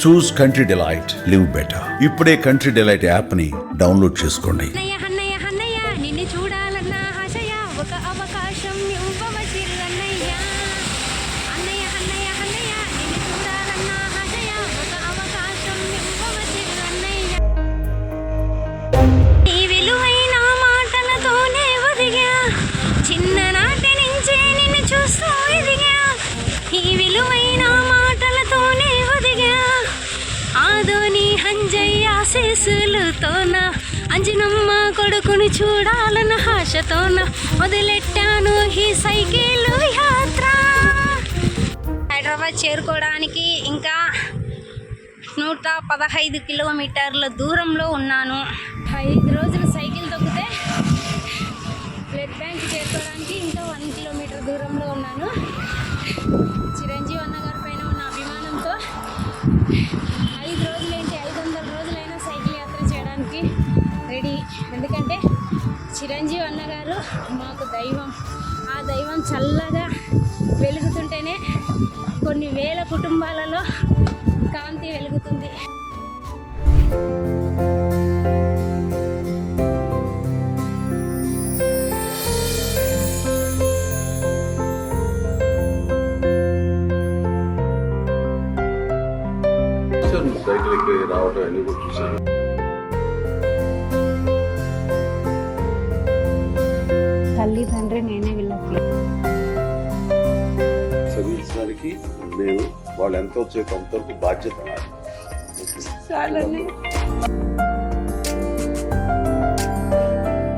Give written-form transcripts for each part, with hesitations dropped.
చూస్ country delight, live better. ఇప్పుడే country delight app ని download చేసుకోండి. నిన్ను చూడాలన్న ఆశయ ఒక అవకాశం ఇవ్వవసిరు అన్నయ్య. అన్నయ్య అన్నయ్య అన్నయ్య నిన్ను చూడాలన్న ఆశయ ఒక అవకాశం ఇవ్వవసిరు అన్నయ్య. ఈ విలువైన మాటలతోనే ఒదిగా, చిన్ననాటి నుంచే నిన్ను చూస్తూ ఎదిగా. ఈ విలువైన మాటలతోనే ఒదిగా, ఆదోని అంజయ్య ఆశీస్సులతోన, అంజనమ్మ కొడుకుని చూడాలన్న ఆశతోన మొదలెట్టాను ఈ సైకిల్ యాత్ర. హైదరాబాద్ చేరుకోవడానికి ఇంకా 115 కిలోమీటర్ల దూరంలో ఉన్నాను. 5 రోజులు సైకిల్ తొక్కితే బ్లడ్ బ్యాంక్ చేరుకోవడానికి ఇంకా 1 కిలోమీటర్ దూరంలో ఉన్నాను. చిరంజీవి అన్న గారి పైన ఉన్న అభిమానంతో 5 రోజులేంటి 500 రోజులైనా సైకిల్ యాత్ర చేయడానికి రెడీ. ఎందుకంటే చిరంజీవి అన్నగారు మాకు దైవం. ఆ దైవం చల్లగా వెలుగుతుంటేనే కొన్ని వేల కుటుంబాలలో కాంతి వెలుగుతుంది. సైకిల్ ఎక్కి రావడం అన్ని కూడా చూశాను. తల్లి తండ్రి నేనే వీళ్ళకి చదివించడానికి నేను వాళ్ళు ఎంత వచ్చే కొంతవరకు బాధ్యత నాది.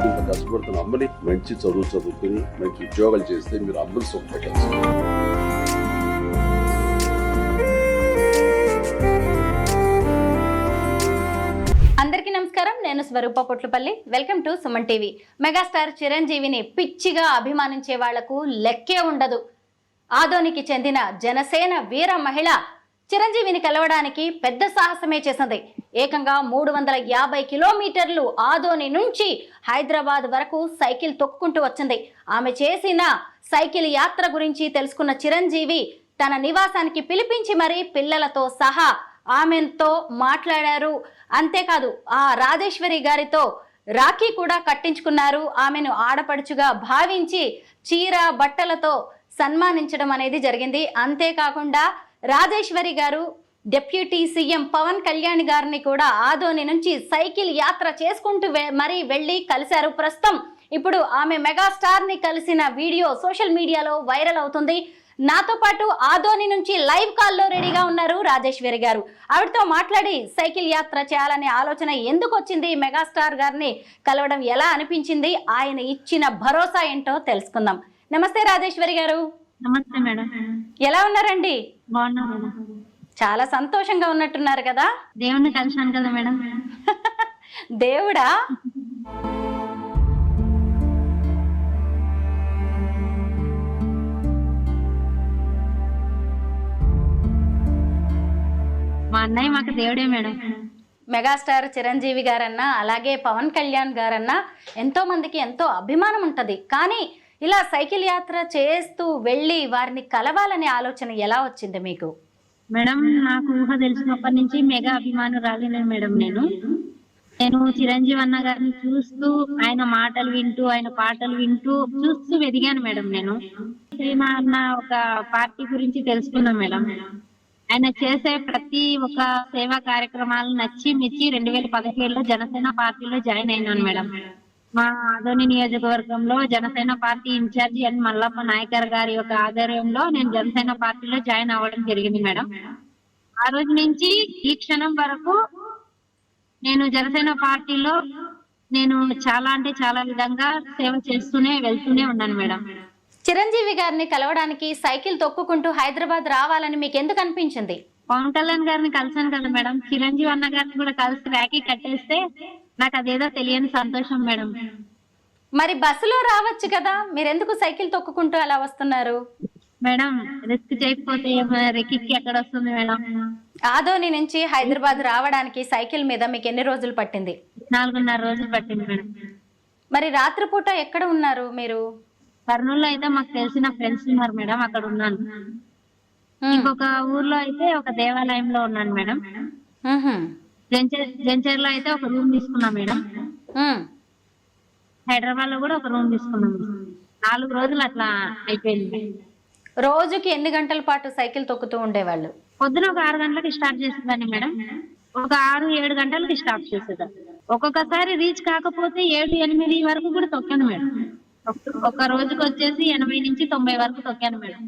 ఇంత కష్టపడుతున్న అమ్మని మంచి చదువుకుని మంచి ఉద్యోగాలు చేస్తే మీరు అమ్మని సుఖ పెట్టాల్సి. అందరికీ నమస్కారం. నేను Swarupa Potlapalli. Welcome to Suman TV. Megastar చిరంజీవిని పిచ్చిగా అభిమానించే వాళ్లకు లెక్కే ఉండదు. ఆదోనికి చెందిన జనసేన వీర మహిళ చిరంజీవిని కలవడానికి పెద్ద సాహసమే చేసింది. ఏకంగా 350 కిలోమీటర్లు ఆదోని నుంచి హైదరాబాద్ వరకు సైకిల్ తొక్కుకుంటూ వచ్చింది. ఆమె చేసిన సైకిల్ యాత్ర గురించి తెలుసుకున్న చిరంజీవి తన నివాసానికి పిలిపించి మరీ పిల్లలతో సహా ఆమెతో మాట్లాడారు. అంతేకాదు ఆ రాజేశ్వరి గారితో రాఖీ కూడా కట్టించుకున్నారు. ఆమెను ఆడపడుచుగా భావించి చీర బట్టలతో సన్మానించడం అనేది జరిగింది. అంతేకాకుండా రాజేశ్వరి గారు డిప్యూటీ సీఎం పవన్ కళ్యాణ్ గారిని కూడా ఆదోని నుంచి సైకిల్ యాత్ర చేసుకుంటూ మరీ వెళ్ళి కలిశారు. ప్రస్తుతం ఇప్పుడు ఆమె మెగాస్టార్ ని కలిసిన వీడియో సోషల్ మీడియాలో వైరల్ అవుతుంది. నాతో పాటు ఆదోని నుంచి లైవ్ కాల్లో రెడీగా ఉన్నారు రాజేశ్వరి గారు. ఆవిడతో మాట్లాడి సైకిల్ యాత్ర చేయాలనే ఆలోచన ఎందుకు వచ్చింది, మెగాస్టార్ గారిని కలవడం ఎలా అనిపించింది, ఆయన ఇచ్చిన భరోసా ఏంటో తెలుసుకుందాం. నమస్తే రాజేశ్వరి గారు. నమస్తే మేడం. ఎలా ఉన్నారండి? బాగున్నా మేడం. చాలా సంతోషంగా ఉన్నట్టున్నారు కదా? దేవుణ్ణి కలిసాను కదా మేడం. దేవుడా? మా అన్నయ్య మాకు దేవుడే మేడం. మెగాస్టార్ చిరంజీవి గారన్నా అలాగే పవన్ కళ్యాణ్ గారన్నా ఎంతో మందికి ఎంతో అభిమానం ఉంటది. కానీ ఇలా సైకిల్ యాత్ర చేస్తూ వెళ్ళి వారిని కలవాలనే ఆలోచన ఎలా వచ్చింది మీకు? మేడం నాకు ఊహ తెలిసినప్పటి నుంచి మెగా అభిమానురాలినే మేడం. నేను చిరంజీవి అన్న గారిని చూస్తూ ఆయన మాటలు వింటూ ఆయన పాటలు వింటూ చూస్తూ ఎదిగాను మేడం. నేను శ్రీమా అన్న ఒక పార్టీ గురించి తెలుసుకున్నాం మేడం. ఆయన చేసే ప్రతి ఒక్క సేవా కార్యక్రమాలు నచ్చి మెచ్చి 2017లో జనసేన పార్టీలో జాయిన్ అయినాను మేడం. మా ఆదోని నియోజకవర్గంలో జనసేన పార్టీ ఇన్ఛార్జి ఎన్ మల్లప్ప నాయకర్ గారి యొక్క ఆధ్వర్యంలో నేను జనసేన పార్టీలో జాయిన్ అవ్వడం జరిగింది మేడం. ఆ రోజు నుంచి ఈ క్షణం వరకు నేను జనసేన పార్టీలో నేను చాలా అంటే చాలా విధంగా సేవ చేస్తూనే వెళ్తూనే ఉన్నాను మేడం. చిరంజీవి గారిని కలవడానికి సైకిల్ తొక్కుకుంటూ హైదరాబాద్ రావాలని మీకు ఎందుకు అనిపించింది? పవన్ కళ్యాణ్ గారిని కలిసాను కదా మేడం. చిరంజీవి అన్న గారిని కూడా కలిసి రాఖీ కట్టేస్తే నాకు అదేదో తెలియని సంతోషం మేడం. మరి బస్సులో రావచ్చు కదా, మీరెందుకు సైకిల్ తొక్కుకుంటూ అలా వస్తున్నారు? మేడం రిస్క్ చేయకపోతే రెక్కికి ఎక్కడ వస్తుంది మేడం. ఆదోని నుంచి హైదరాబాద్ రావడానికి సైకిల్ మీద మీకు ఎన్ని రోజులు పట్టింది? 4.5 రోజులు పట్టింది మేడం. మరి రాత్రిపూట ఎక్కడ ఉన్నారు మీరు? కర్నూలులో అయితే మాకు తెలిసిన ఫ్రెండ్స్ ఉన్నారు మేడం, అక్కడ ఉన్నాను. ఇంకొక ఊర్లో అయితే ఒక దేవాలయంలో ఉన్నాను మేడం. జంచర్లో అయితే ఒక రూమ్ తీసుకున్నాం మేడం. హైదరాబాద్ లో కూడా ఒక రూమ్ తీసుకున్నాం. 4 రోజులు అట్లా అయిపోయింది. రోజుకి ఎన్ని గంటల పాటు సైకిల్ తొక్కుతూ ఉండేవాళ్ళు? పొద్దున ఒక 6 గంటలకి స్టార్ట్ చేసేదాన్ని మేడం. ఒక 6-7 గంటలకి స్టాప్ చేసేదాన్ని. ఒక్కొక్కసారి రీచ్ కాకపోతే 7-8 వరకు కూడా తొక్కాను మేడం. ఒక రోజుకి వచ్చేసి 80 నుంచి 90 వరకు తొక్కాను మేడం.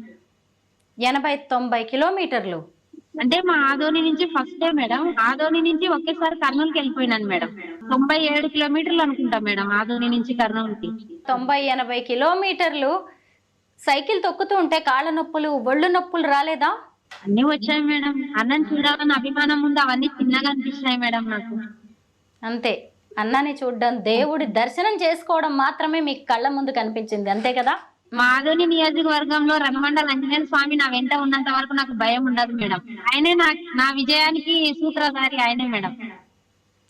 80-90 కిలోమీటర్లు అంటే మా ఆదోని నుంచి ఫస్ట్ డే మేడం. ఆదోని నుంచి ఒకేసారి కర్నూలుకి వెళ్ళిపోయినాను మేడం. 97 కిలోమీటర్లు అనుకుంటా మేడం ఆదోని నుంచి కర్నూలుకి. 90-80 కిలోమీటర్లు సైకిల్ తొక్కుతూ ఉంటే కాళ్ళ నొప్పులు, ఒళ్ళు నొప్పులు రాలేదా? అన్ని వచ్చాయి మేడం. అన్నం చూడాలని అభిమానం ఉంది, అవన్నీ చిన్నగా అనిపిస్తున్నాయి మేడం నాకు. అంతే, అన్నాన్ని చూడడం, దేవుడి దర్శనం చేసుకోవడం మాత్రమే మీకు కళ్ళ ముందు కనిపించింది, అంతే కదా? మా ఆదోని నియోజకవర్గంలో రణమండల ఆంజనేయ స్వామి నా వెంట ఉన్నంత వరకు నాకు భయం ఉండదు మేడం. ఆయనే నా విజయానికి సూత్రధారి, ఆయనే మేడం.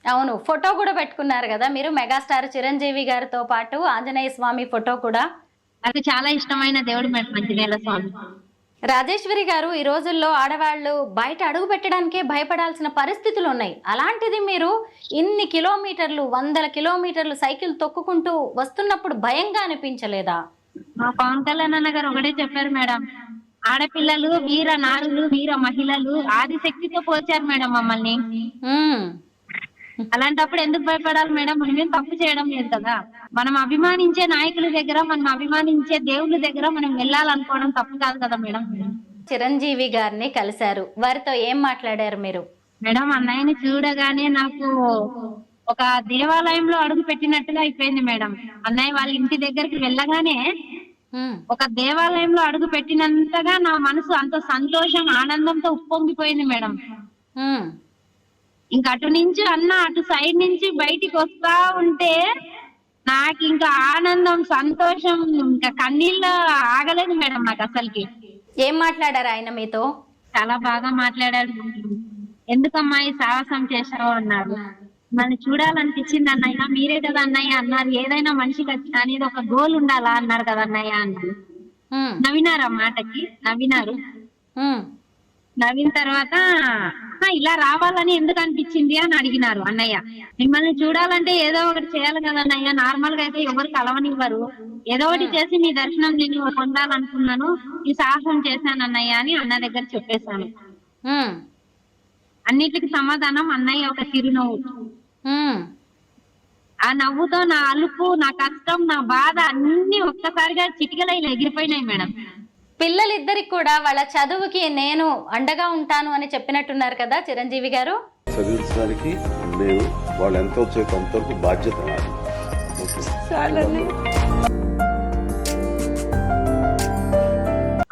అవును, ఫోటో కూడా పెట్టుకున్నారు కదా మీరు మెగాస్టార్ చిరంజీవి గారితో పాటు, ఆంజనేయ స్వామి ఫోటో కూడా. నాకు చాలా ఇష్టమైన దేవుడు మేడం ఆంజనేయ స్వామి. రాజేశ్వరి గారు, ఈ రోజుల్లో ఆడవాళ్ళు బయట అడుగు పెట్టడానికే భయపడాల్సిన పరిస్థితులు ఉన్నాయి. అలాంటిది మీరు ఇన్ని కిలోమీటర్లు, 100 కిలోమీటర్లు సైకిల్ తొక్కుకుంటూ వస్తున్నప్పుడు భయంగా అనిపించలేదా? మా పవన్ కళ్యాణ్ అన్న గారు ఒకటే చెప్పారు మేడం, ఆడపిల్లలు వీర నారులు, వీర మహిళలు, ఆదిశక్తితో పోల్చారు మేడం మమ్మల్ని. అలాంటప్పుడు ఎందుకు భయపడాలి మేడం? మనమేం తప్పు చేయడం లేదు కదా. మనం అభిమానించే నాయకుల దగ్గర, మనం అభిమానించే దేవుళ్ళ దగ్గర మనం వెళ్ళాలనుకోవడం తప్పు కాదు కదా మేడం. చిరంజీవి గారిని కలిశారు, వారితో ఏం మాట్లాడారు మీరు? మేడం, అన్నయ్యని చూడగానే నాకు ఒక దేవాలయంలో అడుగు పెట్టినట్టుగా అయిపోయింది మేడం. అన్నయ్య వాళ్ళ ఇంటి దగ్గరికి వెళ్ళగానే ఒక దేవాలయంలో అడుగు పెట్టినంతగా నా మనసు అంత సంతోషం, ఆనందంతో ఉప్పొంగిపోయింది మేడం. ఇంకా అటు నుంచి అటు సైడ్ నుంచి బయటికి వస్తా ఉంటే నాకు ఇంకా ఆనందం, సంతోషం, ఇంకా కన్నీళ్ళు ఆగలేదు మేడం నాకు అసలుకి. ఏం మాట్లాడారు ఆయన మీతో? చాలా బాగా మాట్లాడాడు. ఎందుకమ్మా ఈ సాహసం చేశావు అన్నారు. నన్ను చూడాలనిపించింది అన్నయ్య, మీరే కదా అన్నయ్య అన్నారు. ఏదైనా మనిషికి అనేది ఒక గోల్ ఉండాలా అన్నారు కదా అన్నయ్య అన్నారు. నవ్వినారు, ఆ మాటకి నవ్వినారు. నవ్విన తర్వాత ఇలా రావాలని ఎందుకు అనిపించింది అని అడిగినారు అన్నయ్య. మిమ్మల్ని చూడాలంటే ఏదో ఒకటి చేయాలి కదా అన్నయ్య, నార్మల్ గా అయితే ఎవరు కలవనివ్వరు. ఏదో ఒకటి చేసి మీ దర్శనం నేను పొందాలనుకున్నాను, ఈ సాహసం చేశాను అన్నయ్య అని అన్న దగ్గర చెప్పేశాను. అన్నిటికి సమాధానం అన్నయ్య ఒక చిరునవ్వు. ఆ నవ్వుతో నా అలుపు, నా కష్టం, నా బాధ అన్ని ఒక్కసారిగా చిటికలో ఇలా ఎగిరిపోయినాయి మేడం. పిల్లలిద్దరికి కూడా వాళ్ళ చదువుకి నేను అండగా ఉంటాను అని చెప్పినట్టున్నారు కదా చిరంజీవి గారు. చదివించడానికి నేను వాళ్ళు ఎంత వచ్చేది అంతవరకు బాధ్యత నాది.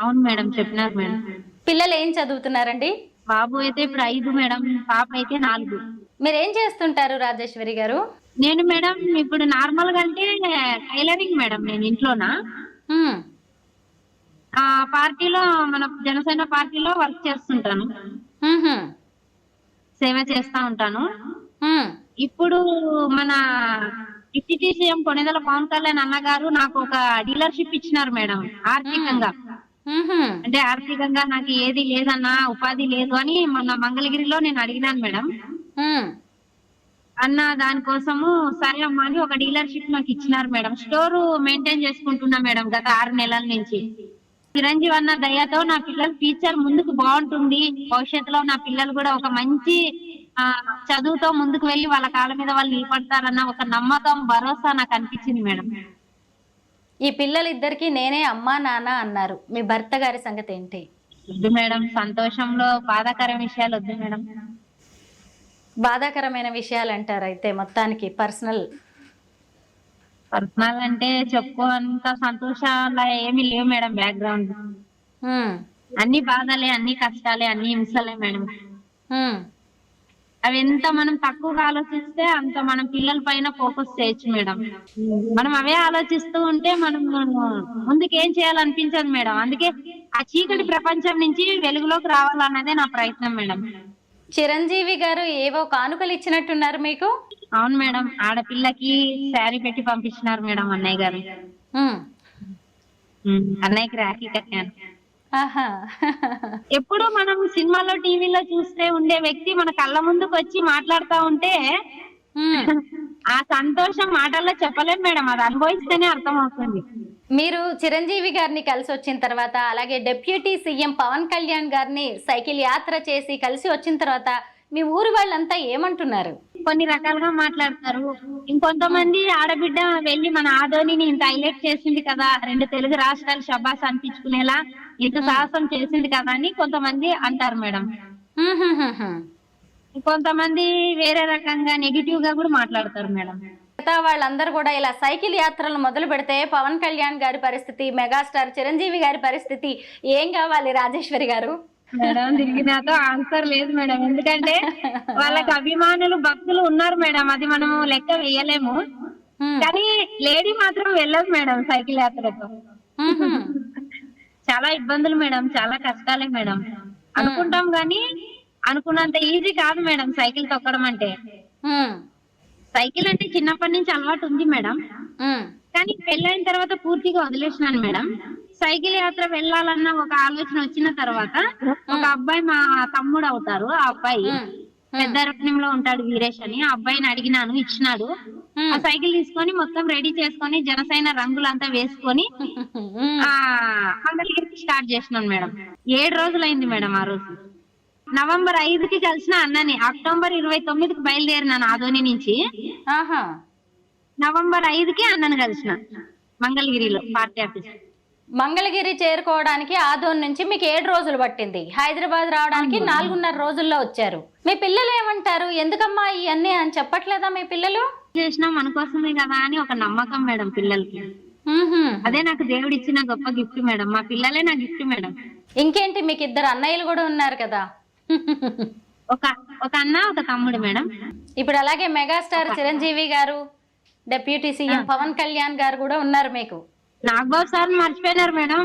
అవును మేడం, చెప్పినారు మేడం. పిల్లలు ఏం చదువుతున్నారండి? బాబు అయితే ఇప్పుడు 5 మేడం, పాప అయితే 4. మీరేం చేస్తుంటారు రాజేశ్వరి గారు? నేను మేడం ఇప్పుడు నార్మల్ గా అంటే టైలరింగ్ మేడం. నేను ఇంట్లోనా ఆ పార్టీలో, మన జనసేన పార్టీలో వర్క్ చేస్తుంటాను, సేవ చేస్తా ఉంటాను. ఇప్పుడు మన డిప్యూటీ సీఎం కొణిదెల పవన్ కళ్యాణ్ అన్నగారు నాకు ఒక డీలర్షిప్ ఇచ్చినారు మేడం. ఆర్థికంగా అంటే ఆర్థికంగా నాకు ఏది లేదన్నా, ఉపాధి లేదు అని మన మంగళగిరిలో నేను అడిగినాను మేడం. అన్న దానికోసము సరే అమ్మా అని ఒక డీలర్షిప్ నాకు ఇచ్చినారు మేడం. స్టోర్ మెయింటైన్ చేసుకుంటున్నా మేడం గత 6 నెలల నుంచి. చిరంజీవి అన్న దయతో నా పిల్లల ఫ్యూచర్ ముందుకు బాగుంటుంది, భవిష్యత్తులో నా పిల్లలు కూడా ఒక మంచి చదువుతో ముందుకు వెళ్ళి వాళ్ళ కాళ్ళ మీద వాళ్ళు నిలబడతారన్న ఒక నమ్మకం, భరోసా నాకు అనిపించింది మేడం. ఈ పిల్లలిద్దరికి నేనే అమ్మా నాన్న అన్నారు, మీ భర్త గారి సంగతి ఏంటి? వద్దు మేడం, సంతోషంలో బాధాకరమైన విషయాలు వద్దు మేడం. బాధాకరమైన విషయాలు అంటారు అయితే మొత్తానికి? పర్సనల్ అంటే చెప్పుకోంత సంతోషాలు ఏమి లేవు మేడం. బ్యాక్గ్రౌండ్ అన్ని బాధలే, అన్ని కష్టాలే, అన్ని హింసలే మేడం. అవి ఎంత మనం తక్కువగా ఆలోచిస్తే అంత మనం పిల్లల పైన ఫోకస్ చేయొచ్చు మేడం. మనం అవే ఆలోచిస్తూ ఉంటే మనం ముందుకు ఏం చేయాలనిపించదు మేడం. అందుకే ఆ చీకటి ప్రపంచం నుంచి వెలుగులోకి రావాలన్నదే నా ప్రయత్నం మేడం. చిరంజీవి గారు ఏవో కానుకలు ఇచ్చినట్టున్నారు మీకు? అవును మేడం, ఆడపిల్లకి శారీ పెట్టి పంపించినారు మేడం అన్నయ్య గారు. అన్నయ్యకి రాఖీ కట్టాను. ఆహా. ఎప్పుడు మనం సినిమాలో టీవీలో చూస్తే ఉండే వ్యక్తి మన కళ్ళ ముందుకు వచ్చి మాట్లాడుతా ఉంటే ఉమ్. ఆ సంతోషం మాటల్లో చెప్పలేం మేడం, అది అనుభవిస్తేనే అర్థం అవుతుంది. మీరు చిరంజీవి గారిని కలిసి వచ్చిన తర్వాత, అలాగే డిప్యూటీ సీఎం పవన్ కళ్యాణ్ గారిని సైకిల్ యాత్ర చేసి కలిసి వచ్చిన తర్వాత మీ ఊరి వాళ్ళంతా ఏమంటున్నారు? కొన్ని రకాలుగా మాట్లాడతారు. ఇంకొంతమంది ఆడబిడ్డ వెళ్ళి మన ఆదోనిని ఇంత హైలైట్ చేసింది కదా, 2 తెలుగు రాష్ట్రాలు శబాస్ అనిపించుకునేలా ఇంత సాహసం చేసింది కదా అని కొంతమంది అంటారు మేడం. కొంతమంది వేరే రకంగా నెగిటివ్ గా కూడా మాట్లాడతారు మేడం. మిగతా వాళ్ళందరూ కూడా ఇలా సైకిల్ యాత్రలు మొదలు పెడితే పవన్ కళ్యాణ్ గారి పరిస్థితి, మెగాస్టార్ చిరంజీవి గారి పరిస్థితి ఏం కావాలి రాజేశ్వరి గారు? మేడం దీనికి నాతో ఆన్సర్ లేదు మేడం, ఎందుకంటే వాళ్ళకి అభిమానులు భక్తులు ఉన్నారు మేడం, అది మనం లెక్క వేయలేము. కానీ లేడీ మాత్రం వెళ్ళదు మేడం సైకిల్ యాత్రకు. చాలా ఇబ్బందులు మేడం, చాలా కష్టాలే మేడం. అనుకుంటాం గానీ అనుకున్నంత ఈజీ కాదు మేడం సైకిల్ తొక్కడం అంటే. సైకిల్ అంటే చిన్నప్పటి నుంచి అలవాటు ఉంది మేడం, కానీ పెళ్ళైన తర్వాత పూర్తిగా వదిలేసినాను మేడం. సైకిల్ యాత్ర వెళ్ళాలన్న ఒక ఆలోచన వచ్చిన తర్వాత ఒక అబ్బాయి మా తమ్ముడు అవుతారు, ఆ అబ్బాయి పెద్దరత్నంలో ఉంటాడు, వీరేష్ అని. ఆ అబ్బాయిని అడిగినాను, ఇచ్చినాడు. ఆ సైకిల్ తీసుకొని మొత్తం రెడీ చేసుకొని జనసేన రంగులంతా వేసుకొని ఆ మంగళగిరికి స్టార్ట్ చేసినాను మేడం. 7 రోజులైంది మేడం. ఆ రోజు నవంబర్ 5కి కలిసిన అన్నని, అక్టోబర్ 29కి బయలుదేరినాను ఆదోని నుంచి. నవంబర్ 5కి అన్నను కలిసిన మంగళగిరిలో పార్టీ ఆఫీస్. మంగళగిరి చేరుకోవడానికి ఆదోన్ నుంచి మీకు 7 రోజులు పట్టింది, హైదరాబాద్ రావడానికి 4.5 రోజుల్లో వచ్చారు. మీ పిల్లలు ఏమంటారు? ఎందుకమ్మా ఇవన్నీ అని చెప్పట్లేదా మీ పిల్లలు? చేసినా మన కోసమే కదా అని ఒక నమ్మకం మేడం పిల్లలకి. అదే నాకు దేవుడు ఇచ్చిన గొప్ప గిఫ్ట్ మేడం, మా పిల్లలే నా గిఫ్ట్ మేడం. ఇంకేంటి, మీకు 2 అన్నయ్యలు కూడా ఉన్నారు కదా? ఒక అన్న ఒక తమ్ముడు మేడం. ఇప్పుడు అలాగే మెగాస్టార్ చిరంజీవి గారు, డిప్యూటీ సీఎం పవన్ కళ్యాణ్ గారు కూడా ఉన్నారు మీకు. నాగబాబు సార్ మర్చిపోయినారు మేడం.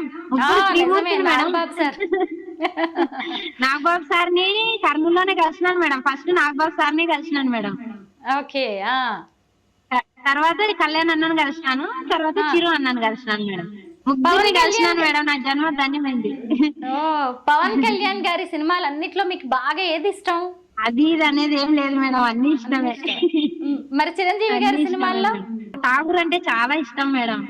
నాగబాబు సార్ ని కర్నూలులోనే కలిసినాను మేడం. ఫస్ట్ నాగబాబు సార్ ని కలిసినాను మేడం. ఓకే. తర్వాత కళ్యాణ్ అన్నను కలిసినాను, తర్వాత చిరు అన్నను కలిసినాను మేడం. ముగ్గురిని కలిసినాను మేడం, నా జన్మ ధన్యమైంది. పవన్ కళ్యాణ్ గారి సినిమాలు అన్నిట్లో మీకు బాగా ఏది ఇష్టం? అది ఇది అనేది ఏం లేదు మేడం, అన్ని ఇష్టమే. మరి చిరంజీవి గారి సినిమాల్లో? ఠాగూర్ అంటే చాలా ఇష్టం మేడం.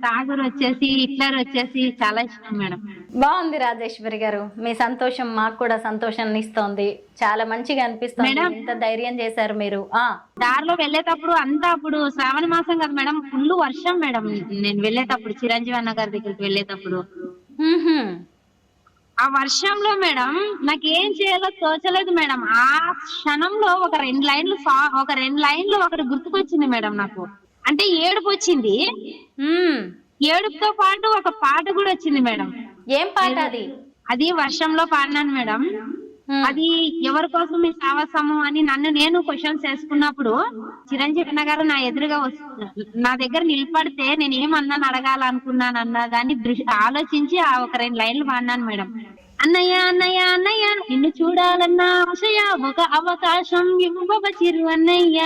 ఠాగూర్ వచ్చేసి, హిట్లర్ వచ్చేసి చాలా ఇష్టం మేడం. బాగుంది రాజేశ్వరి గారు, మీ సంతోషం మాకు కూడా సంతోషాన్ని ఇస్తోంది. చాలా మంచిగా అనిపిస్తుంది, ఎంత ధైర్యం చేశారు మీరు. దారిలో వెళ్ళేటప్పుడు అంతా, అప్పుడు శ్రావణ మాసం కదా మేడం, ఫుల్ వర్షం మేడం. నేను వెళ్ళేటప్పుడు చిరంజీవి అన్న గారి దగ్గరికి వెళ్ళేటప్పుడు ఆ వర్షంలో మేడం నాకేం చేయాలో తోచలేదు మేడం. ఆ క్షణంలో ఒక 2 లైన్లు ఒకటి గుర్తుకొచ్చింది మేడం నాకు. అంటే ఏడుపు వచ్చింది, ఏడుపుతో పాటు ఒక పాట కూడా వచ్చింది మేడం. ఏం పాట అది? అది వర్షంలో పాడినాను మేడం. అది ఎవరి కోసం ఈ సాహసము అని నన్ను నేను క్వశ్చన్స్ వేసుకున్నప్పుడు చిరంజీవి అన్న గారు నా ఎదురుగా నా దగ్గర నిలబడితే నేను ఏమన్నాను అడగాలనుకున్నాను అన్న దాన్ని ఆలోచించి ఆ ఒక 2 లైన్లు పాడినాను మేడం. అన్నయ్య అన్నయ్య అన్నయ్య నిన్ను చూడాలన్నా ఆశయ, ఒక అవకాశం ఇవ్వవ చిరు అన్నయ్య.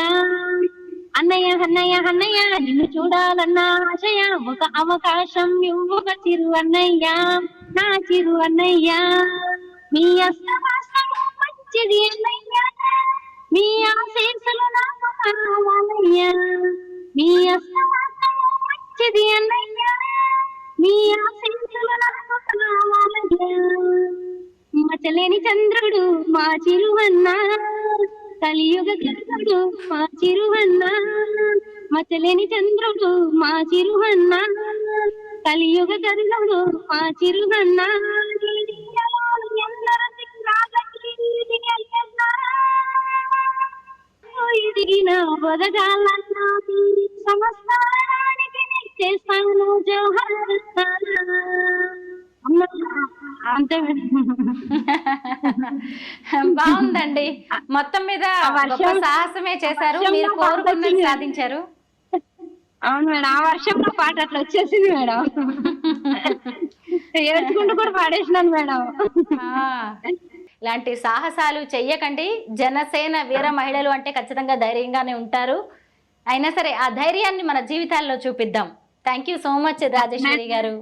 అన్నయ్య అన్నయ్య అన్నయ్య నిన్ను చూడాలన్నా ఆశయ, ఒక అవకాశం ఇవ్వవ చిరు అన్నయ్య, నా చిరు అన్నయ్య. మీ అస్తమాసము మంచిది అన్నయ్య, మీ ఆశీస్సులు నాకు కావాలయ్య. మీ అస్తమాసము మంచిది అన్నయ్య, మీ ఆశీస్సులు నాకు కావాలయ్య. మచ్చలేని చంద్రుడు మా చిరువన్న, కలియుగ కరుడు మా చిరువన్న. మచ్చలేని చంద్రుడు మా చిరువన్న, కలియుగ కరుడు మా చిరువన్న. ఎదిగిన బొదగాలన్నా సమస్తానికి చేస్తాను జోహార్. అంతే బాగుందండి. మొత్తం మీద గొప్ప సాహసమే చేశారు, మీరు కోరుకున్నది సాధించారు. అవును మేడం, ఆ వర్షంలో పాట అట్లా వచ్చేసింది మేడం. ఏడ్చుకుంటూ కూడా పాడేసినాను మేడం. ఇలాంటి సాహసాలు చెయ్యకండి. జనసేన వీర మహిళలు అంటే ఖచ్చితంగా ధైర్యంగానే ఉంటారు. అయినా సరే ఆ ధైర్యాన్ని మన జీవితాల్లో చూపిద్దాం. Thank you so much Rajeshwari గారు.